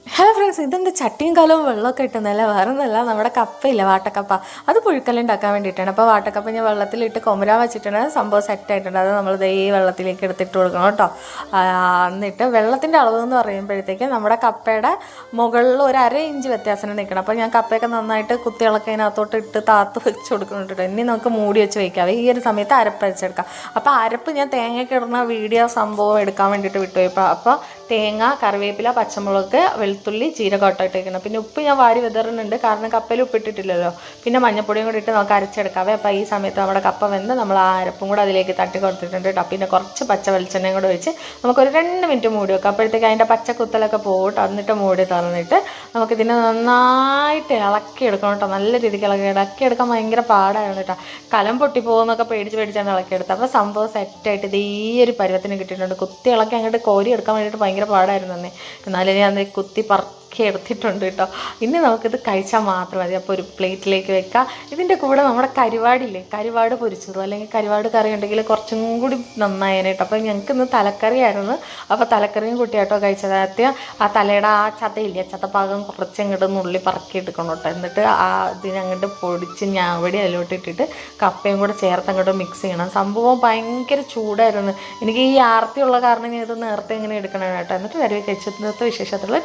Hello friends, ഇതെന്ത് ചട്ടിയും കലവും വെള്ളമൊക്കെ ഇട്ടുന്നല്ല, വേറെ ഒന്നല്ല, നമ്മുടെ കപ്പയില്ല വാട്ടക്കപ്പ, അത് പുഴുക്കലുണ്ടാക്കാൻ വേണ്ടിയിട്ടാണ്. അപ്പോൾ വാട്ടക്കപ്പ ഞാൻ വെള്ളത്തിലിട്ട് കൊമരാൻ വെച്ചിട്ടുണ്ട്. സംഭവം സെറ്റായിട്ടുണ്ട്. അത് നമ്മൾ ഈ വെള്ളത്തിലേക്ക് എടുത്തിട്ട് കൊടുക്കണം കേട്ടോ. എന്നിട്ട് വെള്ളത്തിൻ്റെ അളവ് എന്ന് പറയുമ്പോഴത്തേക്ക് നമ്മുടെ കപ്പയുടെ മുകളിൽ ഒരു അര ഇഞ്ച് വ്യത്യാസം നിൽക്കണം. അപ്പോൾ ഞാൻ കപ്പയൊക്കെ നന്നായിട്ട് കുത്തികളൊക്കെ അതിനകത്തോട്ട് ഇട്ട് താത്ത് വെച്ച് കൊടുക്കുന്നുണ്ട്. ഇനി നമുക്ക് മൂടി വെച്ച് വയ്ക്കാം. ഈ ഒരു സമയത്ത് അരപ്പ് വെച്ചെടുക്കാം. അപ്പോൾ അരപ്പ് ഞാൻ തേങ്ങയ്ക്ക് ഇടുന്ന വീഡിയോ സംഭവം എടുക്കാൻ വേണ്ടിയിട്ട് വിട്ടുപോയപ്പോൾ അപ്പോൾ തേങ്ങ, കറിവേപ്പില, പച്ചമുളക്, വെളുത്തുള്ളി, ജീരകം ഇട്ടേക്കണം. പിന്നെ ഉപ്പ് ഞാൻ വാരി വിതറുന്നുണ്ട്, കാരണം കപ്പയിൽ ഉപ്പിട്ടിട്ടില്ലല്ലോ. പിന്നെ മഞ്ഞപ്പൊടിയും കൂടി ഇട്ട് നമുക്ക് അരച്ചെടുക്കാവേ. അപ്പോൾ ഈ സമയത്ത് നമ്മുടെ കപ്പ വെന്ത് നമ്മൾ ആ അരപ്പും കൂടെ അതിലേക്ക് തട്ടി കൊടുത്തിട്ടുണ്ട് കേട്ടോ. പിന്നെ കുറച്ച് പച്ച വെളിച്ചെണ്ണയും കൂടെ വെച്ച് നമുക്കൊരു 2 മിനിറ്റ് മൂടി വെക്കാം. അപ്പോഴത്തേക്ക് അതിൻ്റെ പച്ചക്കുത്തലൊക്കെ പോകട്ടോ. എന്നിട്ട് മൂടി തുറന്നിട്ട് നമുക്കിതിനെ നന്നായിട്ട് ഇളക്കിയെടുക്കണം കേട്ടോ. നല്ല രീതിക്ക് ഇളക്കിയെടുക്കാൻ ഭയങ്കര പാടായിരുന്നു കേട്ടോ. കലം പൊട്ടിപ്പോകുന്നൊക്കെ പേടിച്ചാണ് ഇളക്കിയെടുത്തത്. അപ്പോൾ സംഭവം സെറ്റായിട്ട് ഇത് ഈ ഒരു പരുവത്തിന് കിട്ടിയിട്ടുണ്ട്. കുത്തി ഇളക്കി അങ്ങോട്ട് കോരി എടുക്കാൻ വേണ്ടിയിട്ട് ഭയങ്കര പാടായിരുന്നു തന്നെ. എന്നാലും ഞാൻ കുത്തി എടുത്തിട്ടുണ്ട് കേട്ടോ. ഇനി നമുക്കിത് കഴിച്ചാൽ മാത്രം മതി. അപ്പോൾ ഒരു പ്ലേറ്റിലേക്ക് വെക്കാം. ഇതിൻ്റെ കൂടെ നമ്മുടെ കരിവാട് പൊരിച്ചതോ അല്ലെങ്കിൽ കരിവാട് കറി ഉണ്ടെങ്കിൽ കുറച്ചും കൂടി നന്നായേനെ കേട്ടോ. അപ്പോൾ ഞങ്ങൾക്ക് ഇന്ന് തലക്കറിയായിരുന്നു. അപ്പോൾ തലക്കറിയും കൂട്ടിയാട്ടോ കഴിച്ചത്. ആദ്യം ആ തലയുടെ ആ ചതയില്ലേ, ചതഭാഗം കുറച്ചങ്ങോട്ട് നുള്ളി പറക്കി എടുക്കണം കേട്ടോ. എന്നിട്ട് ഇതിനങ്ങോട്ട് പൊടിച്ച് ഞാവടി അതിലോട്ട് ഇട്ടിട്ട് കപ്പയും കൂടെ ചേർത്ത് അങ്ങോട്ട് മിക്സ് ചെയ്യണം. സംഭവം ഭയങ്കര ചൂടായിരുന്നു. എനിക്ക് ഈ ആർത്തിയുള്ള കാരണം ഞാൻ ഇത് നേരത്തെ ഇങ്ങനെ എടുക്കണം കേട്ടോ. എന്നിട്ട് വരവ് കഴിച്ചത് വിശേഷത്തിലുള്ള